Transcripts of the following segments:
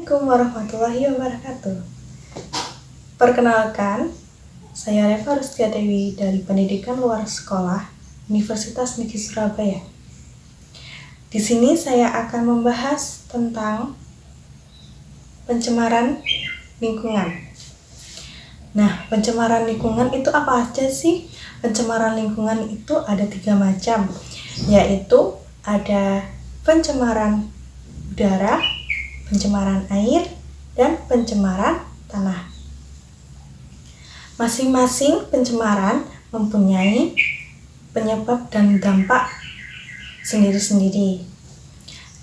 Assalamualaikum warahmatullahi wabarakatuh. Perkenalkan, saya Reva Rustia Dewi dari Pendidikan Luar Sekolah Universitas Negeri Surabaya. Di sini saya akan membahas tentang pencemaran lingkungan. Nah, pencemaran lingkungan itu apa aja sih? Pencemaran lingkungan itu ada 3 macam, yaitu ada pencemaran udara, pencemaran air, dan pencemaran tanah. Masing-masing pencemaran mempunyai penyebab dan dampak sendiri-sendiri.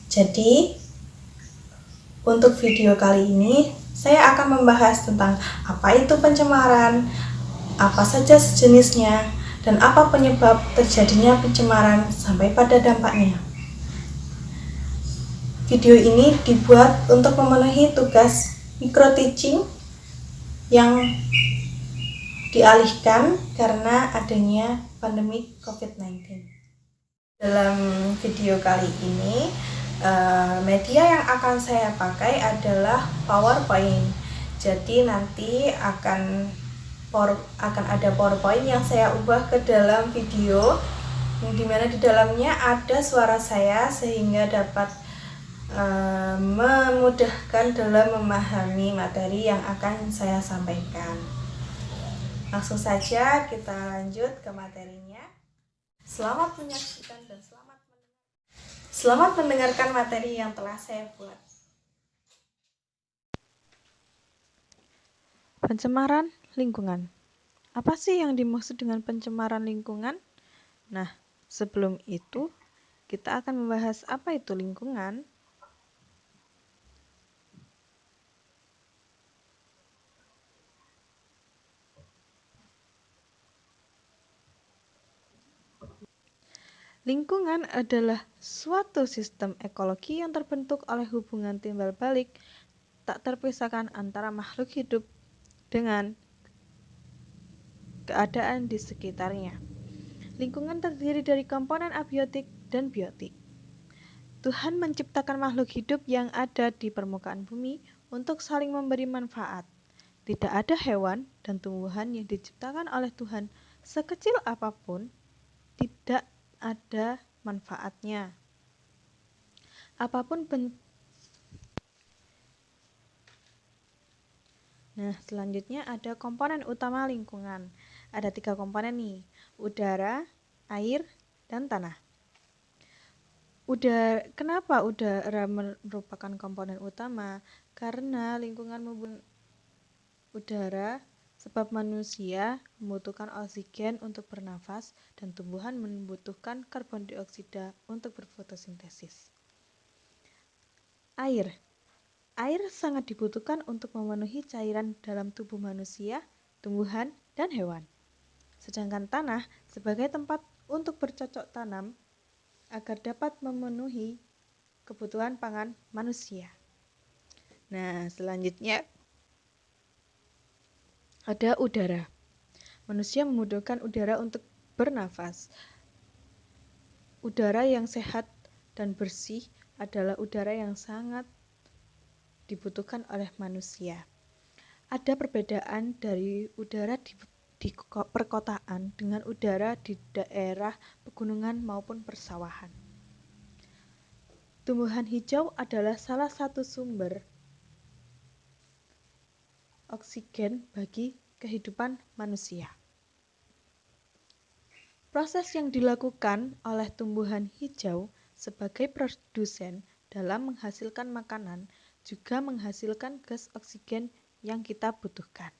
Jadi, untuk video kali ini, saya akan membahas tentang apa itu pencemaran, apa saja sejenisnya, dan apa penyebab terjadinya pencemaran sampai pada dampaknya. Video ini dibuat untuk memenuhi tugas micro teaching yang dialihkan karena adanya pandemi COVID-19. Dalam video kali ini, media yang akan saya pakai adalah PowerPoint. Jadi nanti akan ada PowerPoint yang saya ubah ke dalam video, yang dimana di dalamnya ada suara saya sehingga dapat memudahkan dalam memahami materi yang akan saya sampaikan. Langsung saja kita lanjut ke materinya. Selamat menyaksikan dan selamat mendengarkan materi yang telah saya buat. Pencemaran lingkungan. Apa sih yang dimaksud dengan pencemaran lingkungan? Nah, sebelum itu, kita akan membahas apa itu lingkungan. Lingkungan adalah suatu sistem ekologi yang terbentuk oleh hubungan timbal balik tak terpisahkan antara makhluk hidup dengan keadaan di sekitarnya. Lingkungan terdiri dari komponen abiotik dan biotik. Tuhan menciptakan makhluk hidup yang ada di permukaan bumi untuk saling memberi manfaat. Tidak ada hewan dan tumbuhan yang diciptakan oleh Tuhan sekecil apapun tidak ada manfaatnya. Nah, selanjutnya ada komponen utama lingkungan. Ada 3 komponen nih, udara, air, dan tanah. Kenapa udara merupakan komponen utama? Karena lingkungan membutuhkan udara, sebab manusia membutuhkan oksigen untuk bernafas dan tumbuhan membutuhkan karbon dioksida untuk berfotosintesis. Air sangat dibutuhkan untuk memenuhi cairan dalam tubuh manusia, tumbuhan, dan hewan. Sedangkan tanah sebagai tempat untuk bercocok tanam agar dapat memenuhi kebutuhan pangan manusia. Nah, selanjutnya ada udara. Manusia membutuhkan udara untuk bernafas. Udara yang sehat dan bersih adalah udara yang sangat dibutuhkan oleh manusia. Ada perbedaan dari udara di perkotaan dengan udara di daerah pegunungan maupun persawahan. Tumbuhan hijau adalah salah satu sumber oksigen bagi kehidupan manusia. Proses yang dilakukan oleh tumbuhan hijau sebagai produsen dalam menghasilkan makanan juga menghasilkan gas oksigen yang kita butuhkan.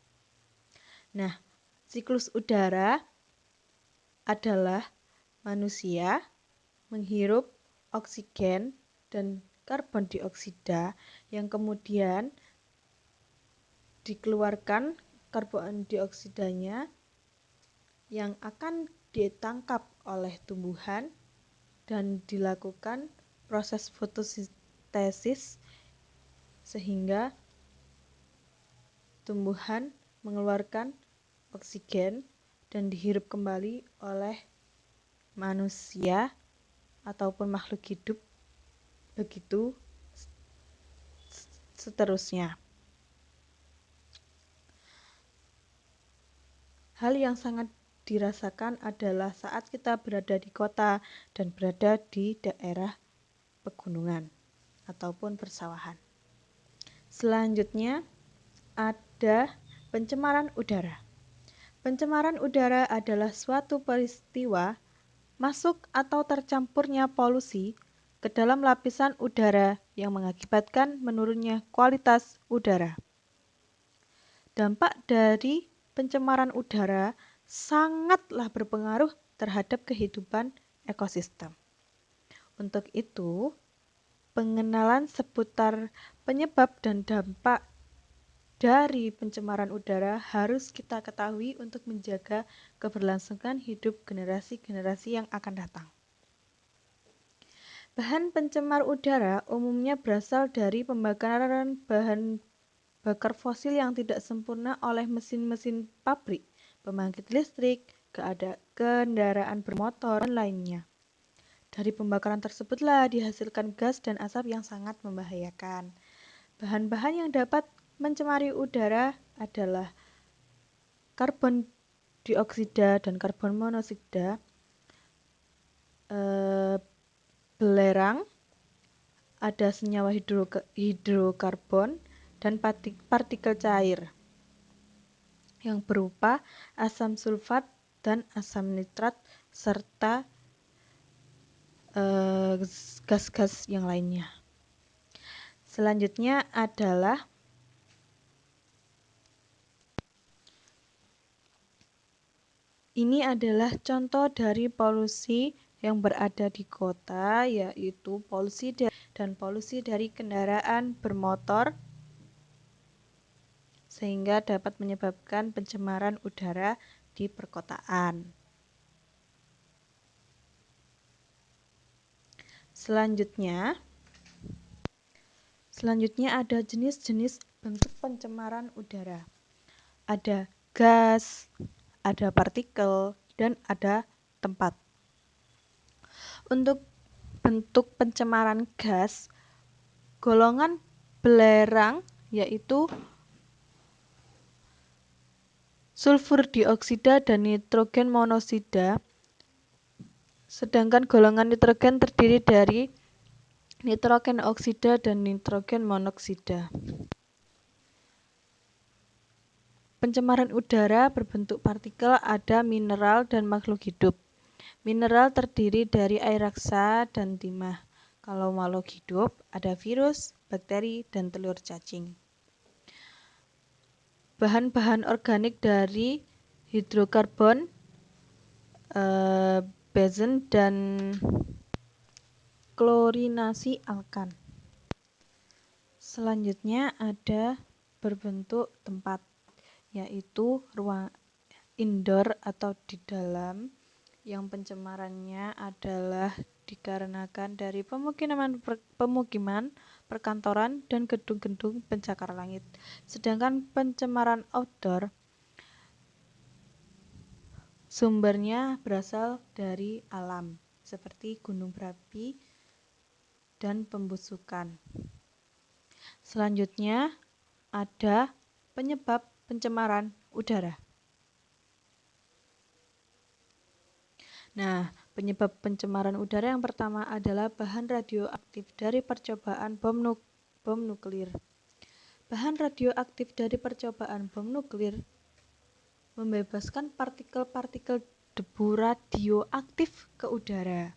Nah, siklus udara adalah manusia menghirup oksigen dan karbon dioksida yang kemudian dikeluarkan karbon dioksidanya yang akan ditangkap oleh tumbuhan dan dilakukan proses fotosintesis sehingga tumbuhan mengeluarkan oksigen dan dihirup kembali oleh manusia ataupun makhluk hidup. Begitu seterusnya. Hal yang sangat dirasakan adalah saat kita berada di kota dan berada di daerah pegunungan ataupun persawahan. Selanjutnya ada pencemaran udara. Pencemaran udara adalah suatu peristiwa masuk atau tercampurnya polusi ke dalam lapisan udara yang mengakibatkan menurunnya kualitas udara. Dampak dari pencemaran udara sangatlah berpengaruh terhadap kehidupan ekosistem. Untuk itu, pengenalan seputar penyebab dan dampak dari pencemaran udara harus kita ketahui untuk menjaga keberlangsungan hidup generasi-generasi yang akan datang. Bahan pencemar udara umumnya berasal dari pembakaran bahan bakar fosil yang tidak sempurna oleh mesin-mesin pabrik, pembangkit listrik, kendaraan bermotor, dan lainnya. Dari pembakaran tersebutlah dihasilkan gas dan asap yang sangat membahayakan. Bahan-bahan yang dapat mencemari udara adalah karbon dioksida dan karbon monoksida, belerang, ada senyawa hidrokarbon, dan partikel cair yang berupa asam sulfat dan asam nitrat serta gas-gas yang lainnya. Selanjutnya adalah ini adalah contoh dari polusi yang berada di kota, yaitu polusi dari kendaraan bermotor, sehingga dapat menyebabkan pencemaran udara di perkotaan. Selanjutnya ada jenis-jenis bentuk pencemaran udara. Ada gas, ada partikel, dan ada tempat. Untuk bentuk pencemaran gas, golongan belerang yaitu sulfur dioksida dan nitrogen monoksida, sedangkan golongan nitrogen terdiri dari nitrogen oksida dan nitrogen monoksida. Pencemaran udara berbentuk partikel ada mineral dan makhluk hidup. Mineral terdiri dari air raksa dan timah. Kalau makhluk hidup ada virus, bakteri, dan telur cacing. Bahan-bahan organik dari hidrokarbon, benzen, dan klorinasi alkan. Selanjutnya ada berbentuk tempat, yaitu ruang indoor atau di dalam, yang pencemarannya adalah dikarenakan dari pemukiman, perkantoran, dan gedung-gedung pencakar langit. Sedangkan pencemaran outdoor sumbernya berasal dari alam, seperti gunung berapi dan pembusukan. Selanjutnya ada penyebab pencemaran udara. Nah, penyebab pencemaran udara yang pertama adalah bahan radioaktif dari percobaan bom nuklir. Bahan radioaktif dari percobaan bom nuklir membebaskan partikel-partikel debu radioaktif ke udara.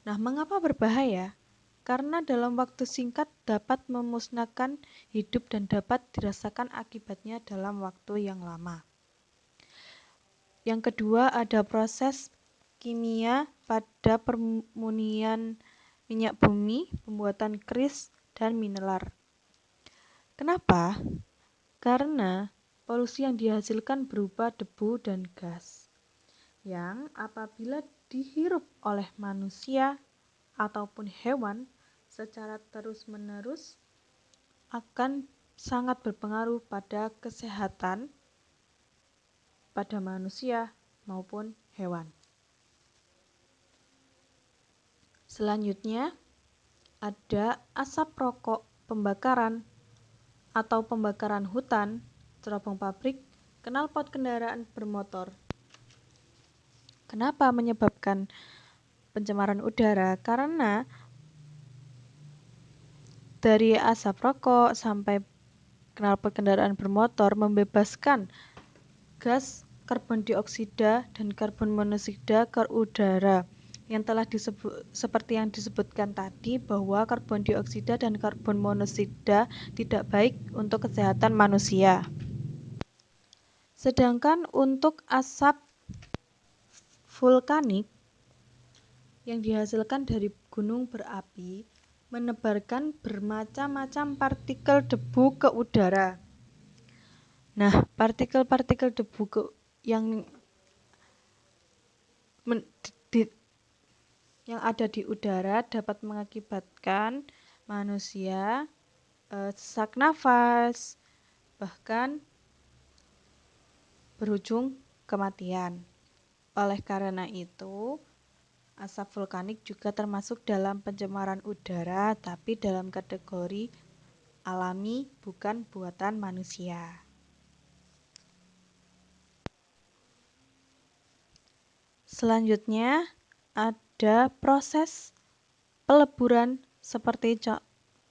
Nah, mengapa berbahaya? Karena dalam waktu singkat dapat memusnahkan hidup dan dapat dirasakan akibatnya dalam waktu yang lama. Yang kedua ada proses kimia pada permunian minyak bumi, pembuatan kris, dan mineral. Kenapa? Karena polusi yang dihasilkan berupa debu dan gas, yang apabila dihirup oleh manusia ataupun hewan secara terus-menerus akan sangat berpengaruh pada kesehatan pada manusia maupun hewan. Selanjutnya ada asap rokok pembakaran atau pembakaran hutan, cerobong pabrik, knalpot kendaraan bermotor. Kenapa menyebabkan pencemaran udara? Karena dari asap rokok sampai knalpot kendaraan bermotor membebaskan gas karbon dioksida dan karbon monoksida ke udara yang telah seperti yang disebutkan tadi bahwa karbon dioksida dan karbon monoksida tidak baik untuk kesehatan manusia. Sedangkan untuk asap vulkanik yang dihasilkan dari gunung berapi menebarkan bermacam-macam partikel debu ke udara. Nah, partikel-partikel debu yang ada di udara dapat mengakibatkan manusia sesak nafas, bahkan berujung kematian. Oleh karena itu, asap vulkanik juga termasuk dalam pencemaran udara, tapi dalam kategori alami, bukan buatan manusia. Selanjutnya, ada proses peleburan seperti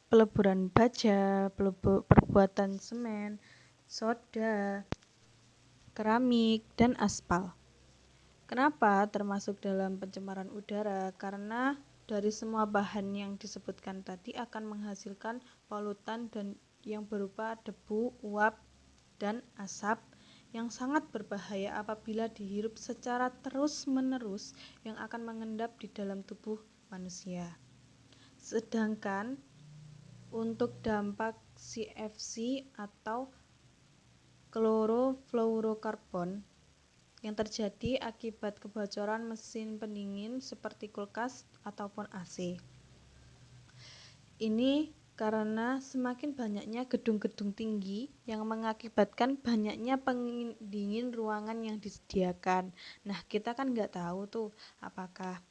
peleburan baja, perbuatan semen, soda, keramik, dan aspal. Kenapa termasuk dalam pencemaran udara? Karena dari semua bahan yang disebutkan tadi akan menghasilkan polutan dan yang berupa debu, uap, dan asap yang sangat berbahaya apabila dihirup secara terus-menerus yang akan mengendap di dalam tubuh manusia. Sedangkan untuk dampak CFC atau klorofluorokarbon yang terjadi akibat kebocoran mesin pendingin seperti kulkas ataupun AC. Ini karena semakin banyaknya gedung-gedung tinggi yang mengakibatkan banyaknya pendingin ruangan yang disediakan. Nah, kita kan nggak tahu tuh apakah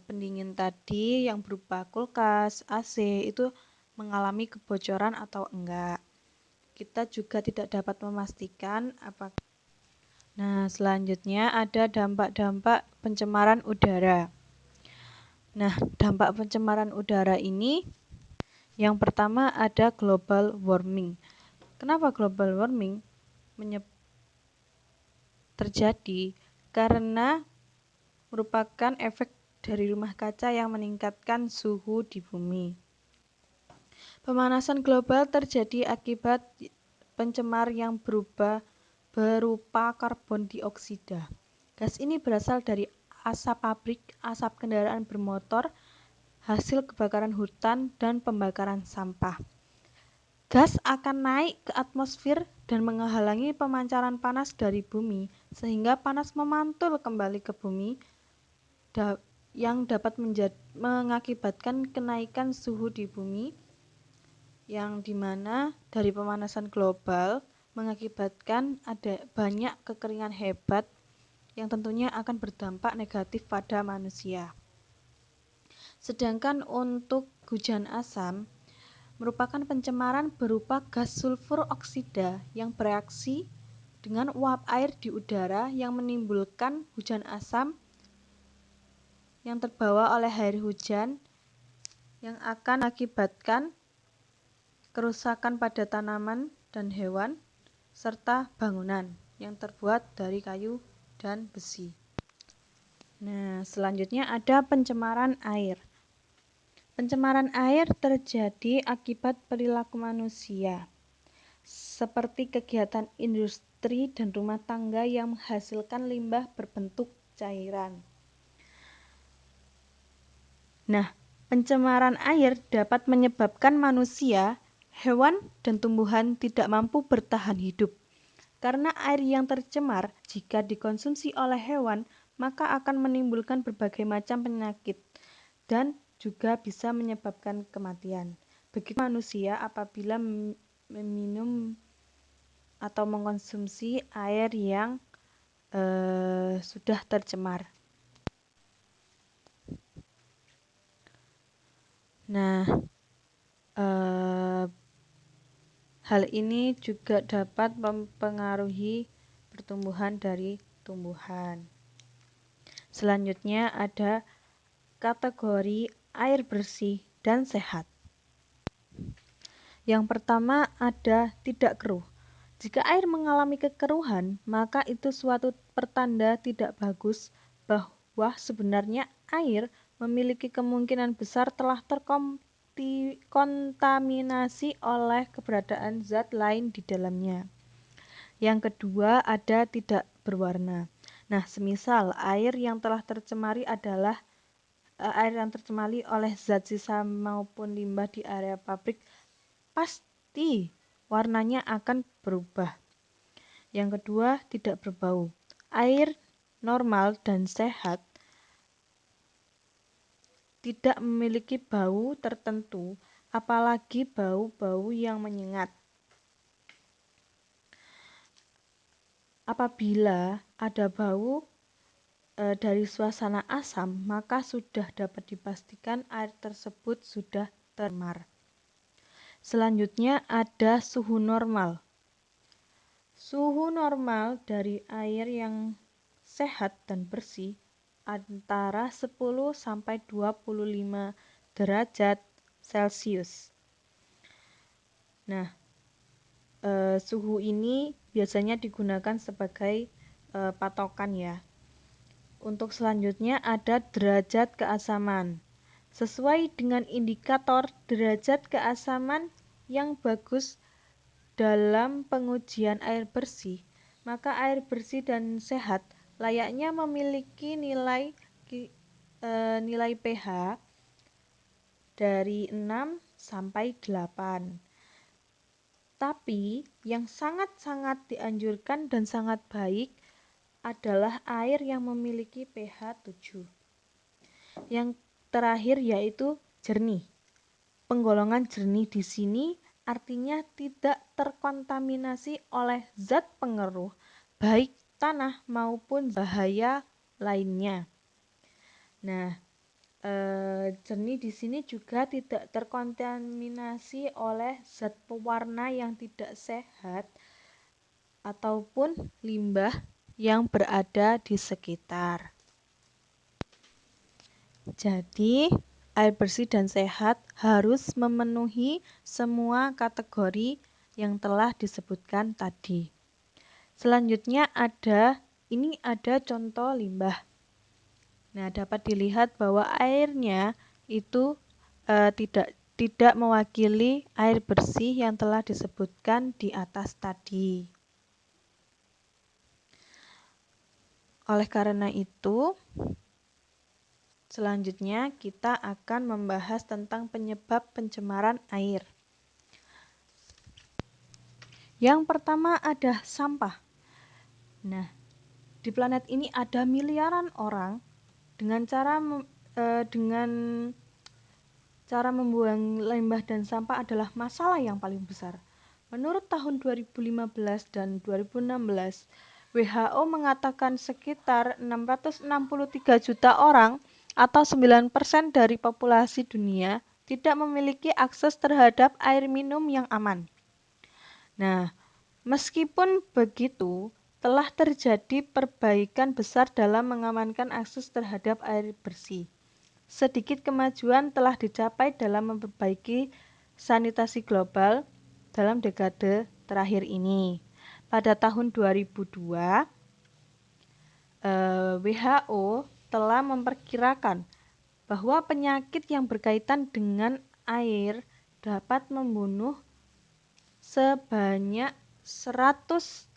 pendingin tadi yang berupa kulkas, AC itu mengalami kebocoran atau enggak. Kita juga tidak dapat memastikan apakah. Nah, selanjutnya ada dampak-dampak pencemaran udara. Nah, dampak pencemaran udara ini yang pertama ada global warming. Kenapa global warming terjadi? Karena merupakan efek dari rumah kaca yang meningkatkan suhu di bumi. Pemanasan global terjadi akibat pencemar yang berupa karbon dioksida. Gas ini berasal dari asap pabrik, asap kendaraan bermotor, hasil kebakaran hutan, dan pembakaran sampah. Gas akan naik ke atmosfer dan menghalangi pemancaran panas dari bumi, sehingga panas memantul kembali ke bumi yang dapat mengakibatkan kenaikan suhu di bumi, yang dimana dari pemanasan global mengakibatkan ada banyak kekeringan hebat yang tentunya akan berdampak negatif pada manusia. Sedangkan untuk hujan asam merupakan pencemaran berupa gas sulfur oksida yang bereaksi dengan uap air di udara yang menimbulkan hujan asam yang terbawa oleh air hujan yang akan mengakibatkan kerusakan pada tanaman dan hewan serta bangunan yang terbuat dari kayu dan besi. Nah, selanjutnya ada pencemaran air. Pencemaran air terjadi akibat perilaku manusia, seperti kegiatan industri dan rumah tangga yang menghasilkan limbah berbentuk cairan. Nah, pencemaran air dapat menyebabkan manusia, hewan, dan tumbuhan tidak mampu bertahan hidup. Karena air yang tercemar jika dikonsumsi oleh hewan, maka akan menimbulkan berbagai macam penyakit dan juga bisa menyebabkan kematian. Begitu manusia apabila meminum atau mengkonsumsi air yang sudah tercemar. Nah, Hal ini juga dapat mempengaruhi pertumbuhan dari tumbuhan. Selanjutnya ada kategori air bersih dan sehat. Yang pertama ada tidak keruh. Jika air mengalami kekeruhan, maka itu suatu pertanda tidak bagus bahwa sebenarnya air memiliki kemungkinan besar telah terkontaminasi oleh keberadaan zat lain di dalamnya. Yang kedua ada tidak berwarna. Nah, semisal air yang telah tercemari adalah air yang tercemari oleh zat sisa maupun limbah di area pabrik, pasti warnanya akan berubah. Yang kedua, tidak berbau. Air normal dan sehat tidak memiliki bau tertentu, apalagi bau-bau yang menyengat. Apabila ada bau dari suasana asam, maka sudah dapat dipastikan air tersebut sudah tercemar. Selanjutnya ada suhu normal. Suhu normal dari air yang sehat dan bersih antara 10 sampai 25 derajat Celcius. Nah, suhu ini biasanya digunakan sebagai patokan ya. Untuk selanjutnya ada derajat keasaman. Sesuai dengan indikator derajat keasaman yang bagus dalam pengujian air bersih, maka air bersih dan sehat layaknya memiliki nilai pH dari 6 sampai 8. Tapi yang sangat-sangat dianjurkan dan sangat baik adalah air yang memiliki pH 7. Yang terakhir yaitu jernih. Penggolongan jernih di sini artinya tidak terkontaminasi oleh zat pengeruh, baik tanah maupun bahaya lainnya. Nah, jernih di sini juga tidak terkontaminasi oleh zat pewarna yang tidak sehat ataupun limbah yang berada di sekitar. Jadi, air bersih dan sehat harus memenuhi semua kategori yang telah disebutkan tadi. Selanjutnya ada contoh limbah. Nah, dapat dilihat bahwa airnya itu tidak mewakili air bersih yang telah disebutkan di atas tadi. Oleh karena itu, selanjutnya kita akan membahas tentang penyebab pencemaran air. Yang pertama ada sampah. Nah, di planet ini ada miliaran orang dengan cara membuang limbah dan sampah adalah masalah yang paling besar. Menurut tahun 2015 dan 2016, WHO mengatakan sekitar 663 juta orang atau 9% dari populasi dunia tidak memiliki akses terhadap air minum yang aman. Nah, meskipun begitu, telah terjadi perbaikan besar dalam mengamankan akses terhadap air bersih. Sedikit kemajuan telah dicapai dalam memperbaiki sanitasi global dalam dekade terakhir ini. Pada tahun 2002, WHO telah memperkirakan bahwa penyakit yang berkaitan dengan air dapat membunuh sebanyak 135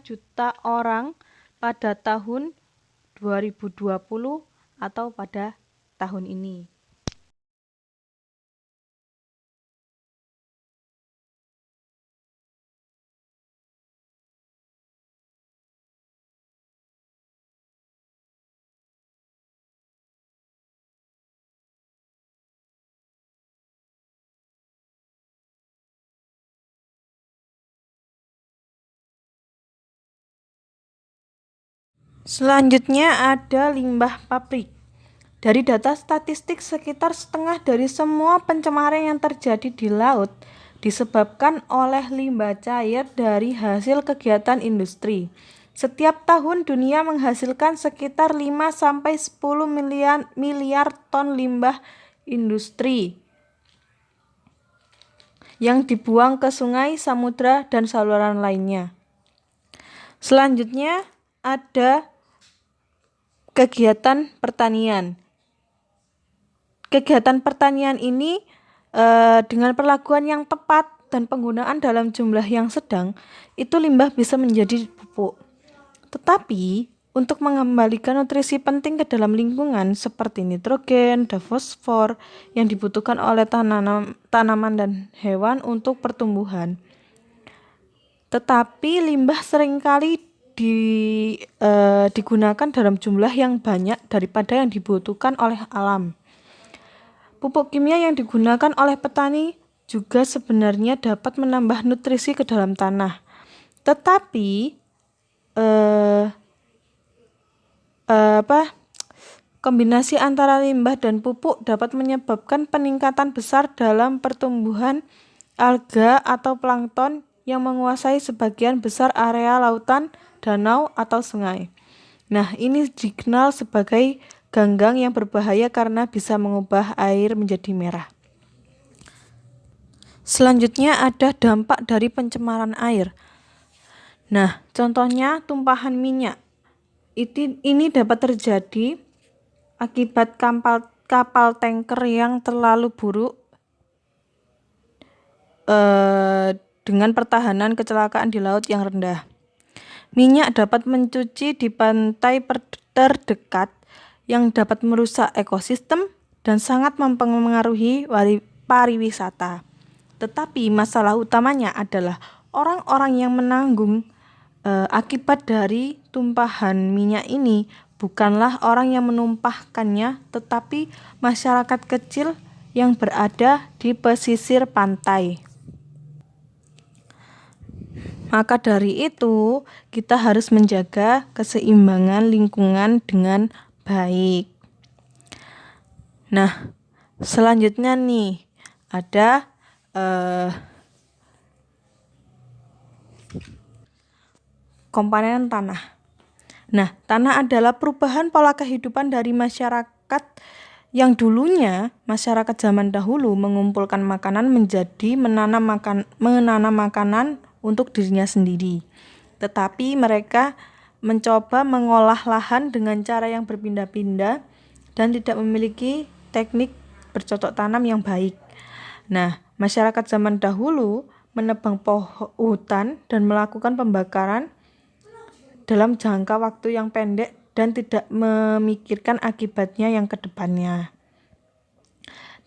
juta orang pada tahun 2020 atau pada tahun ini. Selanjutnya ada limbah pabrik. Dari data statistik, sekitar setengah dari semua pencemaran yang terjadi di laut disebabkan oleh limbah cair dari hasil kegiatan industri. Setiap tahun dunia menghasilkan sekitar 5-10 miliar ton limbah industri yang dibuang ke sungai, samudra, dan saluran lainnya. Selanjutnya ada kegiatan pertanian. Kegiatan pertanian ini dengan perlakuan yang tepat dan penggunaan dalam jumlah yang sedang, itu limbah bisa menjadi pupuk. Tetapi untuk mengembalikan nutrisi penting ke dalam lingkungan seperti nitrogen dan fosfor yang dibutuhkan oleh tanaman dan hewan untuk pertumbuhan. Tetapi limbah seringkali digunakan dalam jumlah yang banyak daripada yang dibutuhkan oleh alam. Pupuk kimia yang digunakan oleh petani juga sebenarnya dapat menambah nutrisi ke dalam tanah. Tetapi kombinasi antara limbah dan pupuk dapat menyebabkan peningkatan besar dalam pertumbuhan alga atau plankton yang menguasai sebagian besar area lautan, danau, atau sungai. Nah, ini dikenal sebagai ganggang yang berbahaya karena bisa mengubah air menjadi merah. Selanjutnya ada dampak dari pencemaran air. Nah, contohnya tumpahan minyak. Ini dapat terjadi akibat kapal tanker yang terlalu buruk dengan pertahanan kecelakaan di laut yang rendah. Minyak dapat mencuci di pantai terdekat yang dapat merusak ekosistem dan sangat mempengaruhi pariwisata. Tetapi masalah utamanya adalah orang-orang yang menanggung akibat dari tumpahan minyak ini bukanlah orang yang menumpahkannya, tetapi masyarakat kecil yang berada di pesisir pantai. Maka dari itu, kita harus menjaga keseimbangan lingkungan dengan baik. Nah, selanjutnya nih ada komponen tanah. Nah, tanah adalah perubahan pola kehidupan dari masyarakat yang dulunya masyarakat zaman dahulu mengumpulkan makanan menjadi menanam makanan untuk dirinya sendiri. Tetapi mereka mencoba mengolah lahan dengan cara yang berpindah-pindah dan tidak memiliki teknik bercocok tanam yang baik. Nah, masyarakat zaman dahulu menebang hutan dan melakukan pembakaran dalam jangka waktu yang pendek dan tidak memikirkan akibatnya yang ke depannya.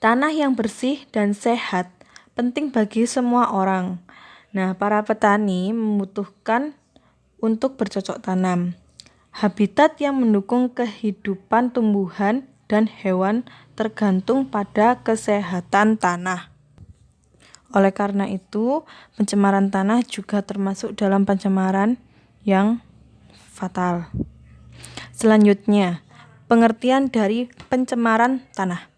Tanah yang bersih dan sehat penting bagi semua orang. Nah, para petani membutuhkan untuk bercocok tanam. Habitat yang mendukung kehidupan tumbuhan dan hewan tergantung pada kesehatan tanah. Oleh karena itu, pencemaran tanah juga termasuk dalam pencemaran yang fatal. Selanjutnya, pengertian dari pencemaran tanah.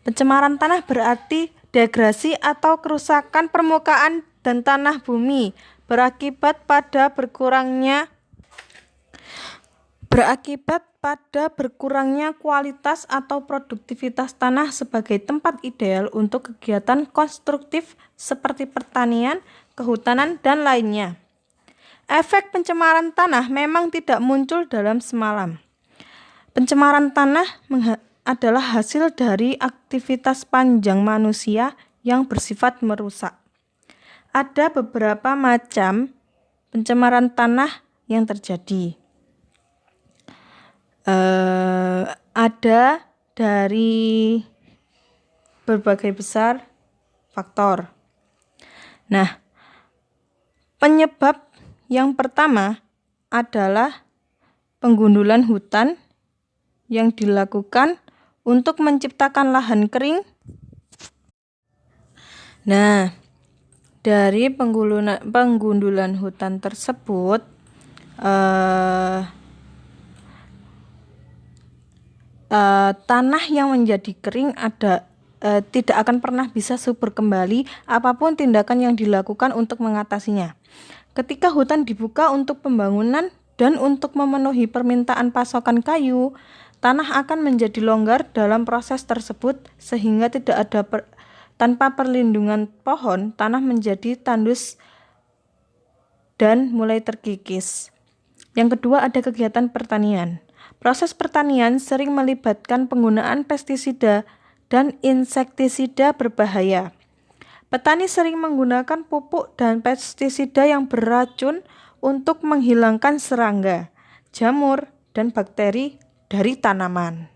Pencemaran tanah berarti degrasi atau kerusakan permukaan dan tanah bumi berakibat pada berkurangnya kualitas atau produktivitas tanah sebagai tempat ideal untuk kegiatan konstruktif seperti pertanian, kehutanan, dan lainnya. Efek pencemaran tanah memang tidak muncul dalam semalam. Pencemaran tanah adalah hasil dari aktivitas panjang manusia yang bersifat merusak. Ada beberapa macam pencemaran tanah yang terjadi. Ada dari berbagai besar faktor. Nah, penyebab yang pertama adalah penggundulan hutan yang dilakukan untuk menciptakan lahan kering. Nah, dari penggundulan hutan tersebut tanah yang menjadi kering tidak akan pernah bisa subur kembali apapun tindakan yang dilakukan untuk mengatasinya. Ketika hutan dibuka untuk pembangunan dan untuk memenuhi permintaan pasokan kayu, tanah akan menjadi longgar dalam proses tersebut sehingga tidak ada tanpa perlindungan pohon, tanah menjadi tandus dan mulai terkikis. Yang kedua ada kegiatan pertanian. Proses pertanian sering melibatkan penggunaan pestisida dan insektisida berbahaya. Petani sering menggunakan pupuk dan pestisida yang beracun untuk menghilangkan serangga, jamur, dan bakteri dari tanaman.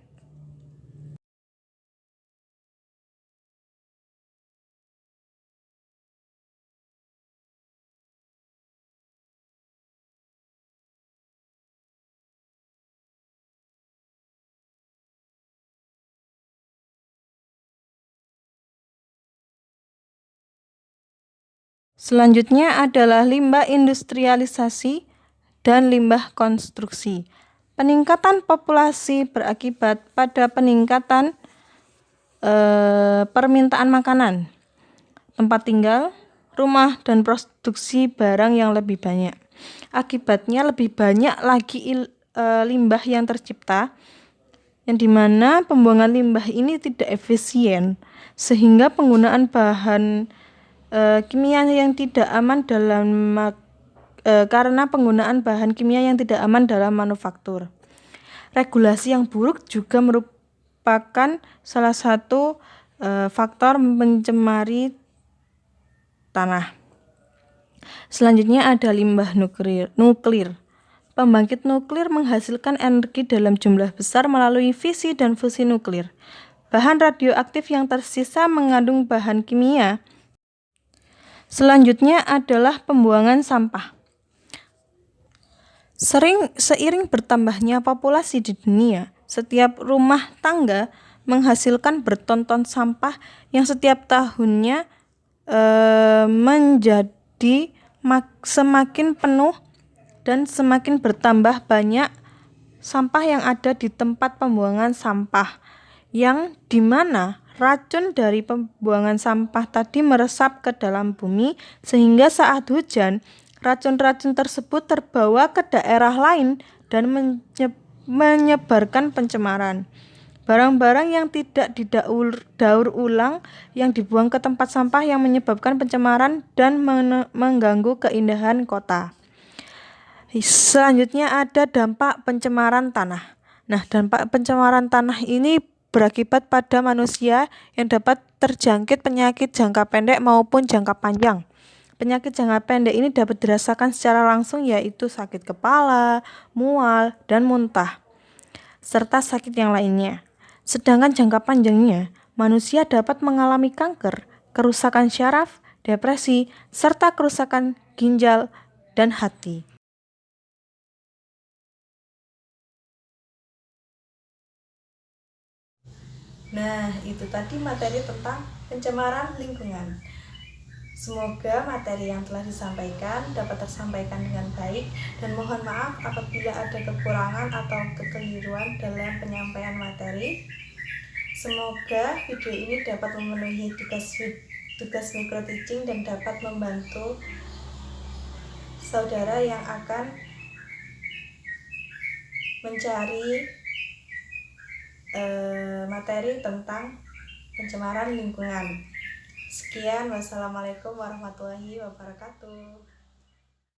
Selanjutnya adalah limbah industrialisasi dan limbah konstruksi. Peningkatan populasi berakibat pada peningkatan permintaan makanan, tempat tinggal, rumah, dan produksi barang yang lebih banyak. Akibatnya lebih banyak lagi limbah yang tercipta, yang dimana pembuangan limbah ini tidak efisien, sehingga penggunaan bahan kimia yang tidak aman karena penggunaan bahan kimia yang tidak aman dalam manufaktur. Regulasi yang buruk juga merupakan salah satu faktor mencemari tanah. Selanjutnya ada limbah nuklir. Pembangkit nuklir menghasilkan energi dalam jumlah besar melalui fisi dan fusi nuklir. Bahan radioaktif yang tersisa mengandung bahan kimia. Selanjutnya adalah pembuangan sampah. Seiring bertambahnya populasi di dunia, setiap rumah tangga menghasilkan bertonton sampah yang setiap tahunnya menjadi semakin penuh dan semakin bertambah banyak sampah yang ada di tempat pembuangan sampah, yang dimana racun dari pembuangan sampah tadi meresap ke dalam bumi sehingga saat hujan racun-racun tersebut terbawa ke daerah lain dan menyebarkan pencemaran. Barang-barang yang tidak didaur ulang yang dibuang ke tempat sampah yang menyebabkan pencemaran dan mengganggu keindahan kota. Selanjutnya ada dampak pencemaran tanah. Nah, dampak pencemaran tanah ini berakibat pada manusia yang dapat terjangkit penyakit jangka pendek maupun jangka panjang. Penyakit jangka pendek ini dapat dirasakan secara langsung, yaitu sakit kepala, mual, dan muntah, serta sakit yang lainnya. Sedangkan jangka panjangnya, manusia dapat mengalami kanker, kerusakan syaraf, depresi, serta kerusakan ginjal dan hati. Nah, itu tadi materi tentang pencemaran lingkungan. Semoga materi yang telah disampaikan dapat tersampaikan dengan baik, dan mohon maaf apabila ada kekurangan atau kekeliruan dalam penyampaian materi. Semoga video ini dapat memenuhi tugas micro teaching dan dapat membantu saudara yang akan mencari materi tentang pencemaran lingkungan. Sekian, wassalamualaikum warahmatullahi wabarakatuh.